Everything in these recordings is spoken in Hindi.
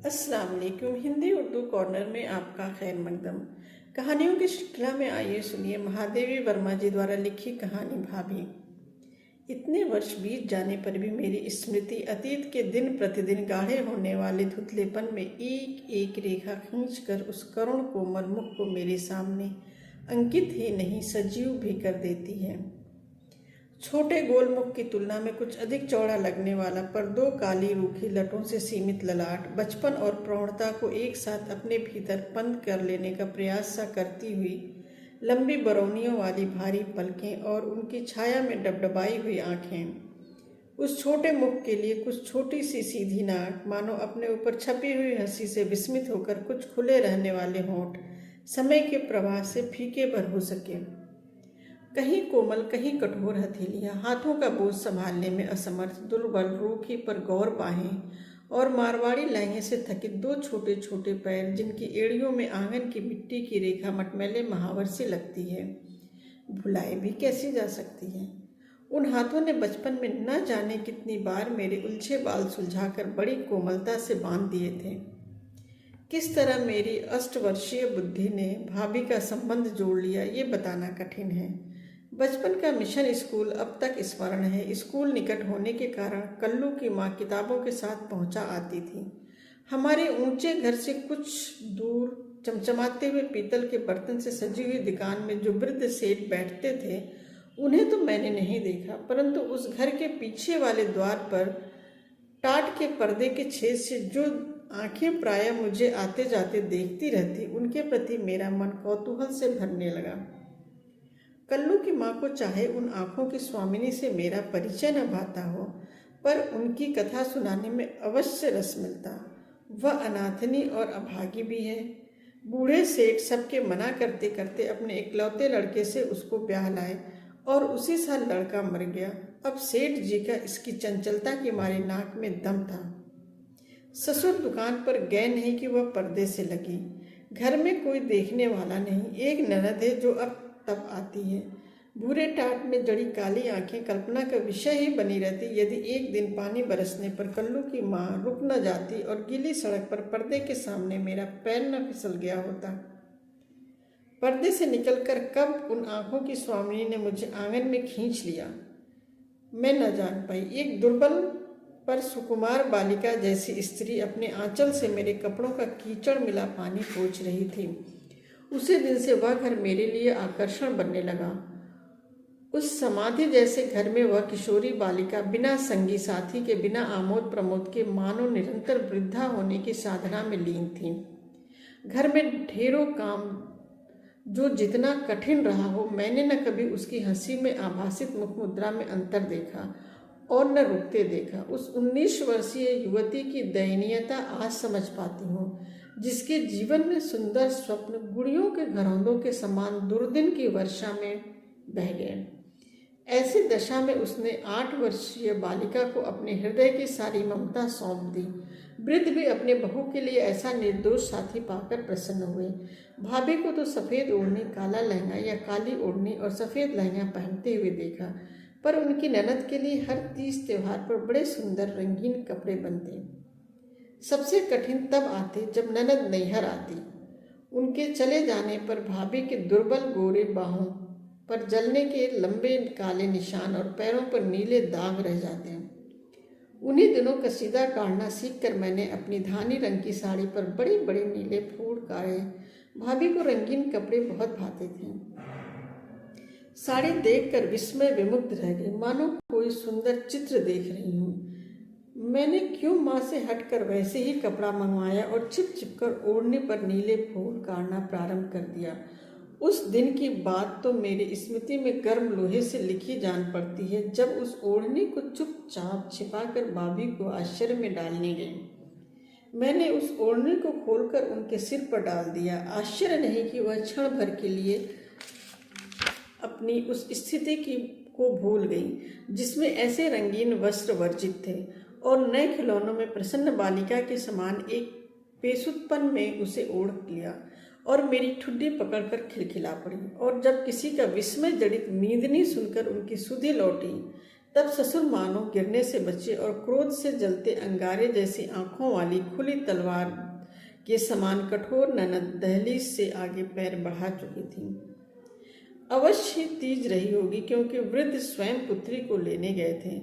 अस्सलाम वालेकुम। हिंदी उर्दू कॉर्नर में आपका खैर मकदम। कहानियों की श्रृंखला में आइए सुनिए महादेवी वर्मा जी द्वारा लिखी कहानी भाभी। इतने वर्ष बीत जाने पर भी मेरी स्मृति अतीत के दिन प्रतिदिन गाढ़े होने वाले धुंधलेपन में एक एक रेखा खींचकर उस करुण कोमल मुख को मेरे सामने अंकित ही नहीं सजीव भी कर देती है। छोटे गोल मुख की तुलना में कुछ अधिक चौड़ा लगने वाला पर दो काली रूखी लटों से सीमित ललाट बचपन और प्रौढ़ता को एक साथ अपने भीतर बंद कर लेने का प्रयास सा करती हुई लंबी बरौनियों वाली भारी पलकें और उनकी छाया में डबडबाई हुई आंखें। उस छोटे मुख के लिए कुछ छोटी सी सीधी नाक, मानो अपने ऊपर छपी हुई हंसी से विस्मित होकर कुछ खुले रहने वाले होंठ समय के प्रवाह से फीके भर हो सके। कहीं कोमल कहीं कठोर हथेलियां, हाथों का बोझ संभालने में असमर्थ, दुर्बल रूखी पर गौर बाहें और मारवाड़ी लहंगे से थकित दो छोटे छोटे पैर जिनकी एड़ियों में आंगन की मिट्टी की रेखा मटमैले महावर से लगती है। भुलाई भी कैसी जा सकती है। उन हाथों ने बचपन में न जाने कितनी बार मेरे उलझे बाल सुलझाकर बड़ी कोमलता से बांध दिए थे। किस तरह मेरी अष्टवर्षीय बुद्धि ने भाभी का संबंध जोड़ लिया ये बताना कठिन है। बचपन का मिशन स्कूल अब तक स्मरण है। स्कूल निकट होने के कारण कल्लू की माँ किताबों के साथ पहुंचा आती थी। हमारे ऊंचे घर से कुछ दूर चमचमाते हुए पीतल के बर्तन से सजी हुई दुकान में जो वृद्ध सेठ बैठते थे उन्हें तो मैंने नहीं देखा, परंतु उस घर के पीछे वाले द्वार पर टाट के पर्दे के छेद से जो आंखें प्रायः मुझे आते जाते देखती रहती, उनके प्रति मेरा मन कौतूहल से भरने लगा। कल्लू की माँ को चाहे उन आंखों की स्वामिनी से मेरा परिचय न भाता हो, पर उनकी कथा सुनाने में अवश्य रस मिलता। वह अनाथनी और अभागी भी है। बूढ़े सेठ सबके मना करते करते अपने इकलौते लड़के से उसको ब्याह लाए और उसी साल लड़का मर गया। अब सेठ जी का इसकी चंचलता की मारी नाक में दम था। ससुर दुकान पर गए नहीं कि वह पर्दे से लगी। घर में कोई देखने वाला नहीं। एक ननद है जो अब तब आती है। भूरे टाट में जड़ी काली आंखें कल्पना का विषय ही बनी रहती यदि एक दिन पानी बरसने पर कल्लू की माँ रुक न जाती और गीली सड़क पर पर्दे के सामने मेरा पैर न फिसल गया होता। पर्दे से निकलकर कब उन आंखों की स्वामिनी ने मुझे आंगन में खींच लिया मैं न जान पाई। एक दुर्बल पर सुकुमार बालिका जैसी स्त्री अपने आंचल से मेरे कपड़ों का कीचड़ मिला पानी पोंछ रही थी। उसी दिन से वह घर मेरे लिए आकर्षण बनने लगा। उस समाधि जैसे घर में वह किशोरी बालिका बिना संगी साथी के, बिना आमोद प्रमोद के, मानो निरंतर वृद्धा होने की साधना में लीन थी। घर में ढेरों काम जो जितना कठिन रहा हो, मैंने न कभी उसकी हंसी में आभासित मुख मुद्रा में अंतर देखा और न रुकते देखा। उस 19 वर्षीय युवती की दयनीयता आज समझ पाती हूँ, जिसके जीवन में सुंदर स्वप्न गुड़ियों के घरौंदों के समान दुर्दिन की वर्षा में बह गए। ऐसी दशा में उसने 8 वर्षीय बालिका को अपने हृदय की सारी ममता सौंप दी। वृद्ध भी अपने बहू के लिए ऐसा निर्दोष साथी पाकर प्रसन्न हुए। भाभी को तो सफ़ेद ओढ़नी, काला लहंगा या काली ओढ़नी और सफ़ेद लहंगा पहनते हुए देखा, पर उनकी ननद के लिए हर तीज त्योहार पर बड़े सुंदर रंगीन कपड़े बनते। सबसे कठिन तब आते जब ननद नैहर आती। उनके चले जाने पर भाभी के दुर्बल गोरे बाहों पर जलने के लंबे काले निशान और पैरों पर नीले दाग रह जाते हैं। उन्हीं दिनों कसीदा काटना सीखकर मैंने अपनी धानी रंग की साड़ी पर बड़े बड़े नीले फूल काढ़े। भाभी को रंगीन कपड़े बहुत भाते थे। साड़ी देखकर विस्मय विमुग्ध रह गई, मानो कोई सुंदर चित्र देख रही हूँ। मैंने क्यों माँ से हटकर वैसे ही कपड़ा मंगवाया और छिप छिप कर ओढ़ने पर नीले फूल काटना प्रारंभ कर दिया। उस दिन की बात तो मेरी स्मृति में गर्म लोहे से लिखी जान पड़ती है, जब उस ओढ़नी को चुपचाप छिपाकर भाभी को आश्चर्य में डालने गई। मैंने उस ओढ़नी को खोलकर उनके सिर पर डाल दिया। आश्चर्य नहीं कि वह क्षण भर के लिए अपनी उस स्थिति को भूल गई जिसमें ऐसे रंगीन वस्त्र वर्जित थे, और नए खिलौनों में प्रसन्न बालिका के समान एक पेशुतपन में उसे ओढ़ लिया और मेरी ठुड्डी पकड़कर खिलखिला पड़ी। और जब किसी का विस्मय जड़ित मींदनी सुनकर उनकी सुधि लौटी, तब ससुर मानो गिरने से बचे और क्रोध से जलते अंगारे जैसी आंखों वाली खुली तलवार के समान कठोर ननद दहलीज से आगे पैर बढ़ा चुकी थी। अवश्य तीज रही होगी, क्योंकि वृद्ध स्वयं पुत्री को लेने गए थे।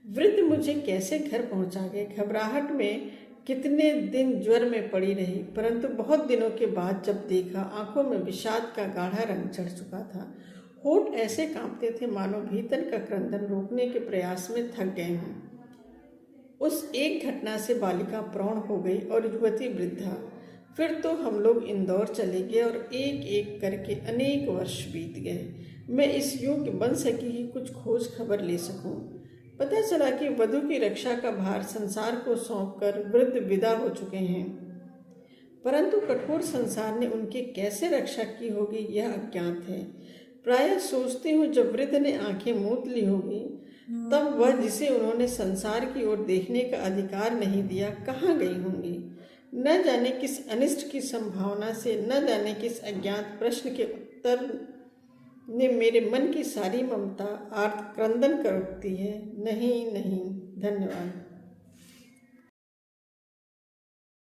वृद्ध मुझे कैसे घर पहुंचा गए। घबराहट में कितने दिन ज्वर में पड़ी रही, परंतु बहुत दिनों के बाद जब देखा, आंखों में विषाद का गाढ़ा रंग चढ़ चुका था। होठ ऐसे कांपते थे मानो भीतर का क्रंदन रोकने के प्रयास में थक गए हों। उस एक घटना से बालिका प्रौढ़ हो गई और युवती वृद्धा। फिर तो हम लोग इंदौर चले गए और एक एक करके अनेक वर्ष बीत गए। मैं इस योग्य बन सकी कि कुछ खोज खबर ले सकूं। पता चला कि वधू की रक्षा का भार संसार को सौंपकर वृद्ध विदा हो चुके हैं, परंतु कठोर संसार ने उनकी कैसे रक्षा की होगी यह अज्ञात है। प्रायः सोचती हूँ जब वृद्ध ने आंखें मूंद ली होगी, तब वह जिसे उन्होंने संसार की ओर देखने का अधिकार नहीं दिया कहाँ गई होंगी। न जाने किस अनिष्ट की संभावना से, न जाने किस अज्ञात प्रश्न के उत्तर ने मेरे मन की सारी ममता आर्त क्रंदन कर उठती है। नहीं नहीं, धन्यवाद।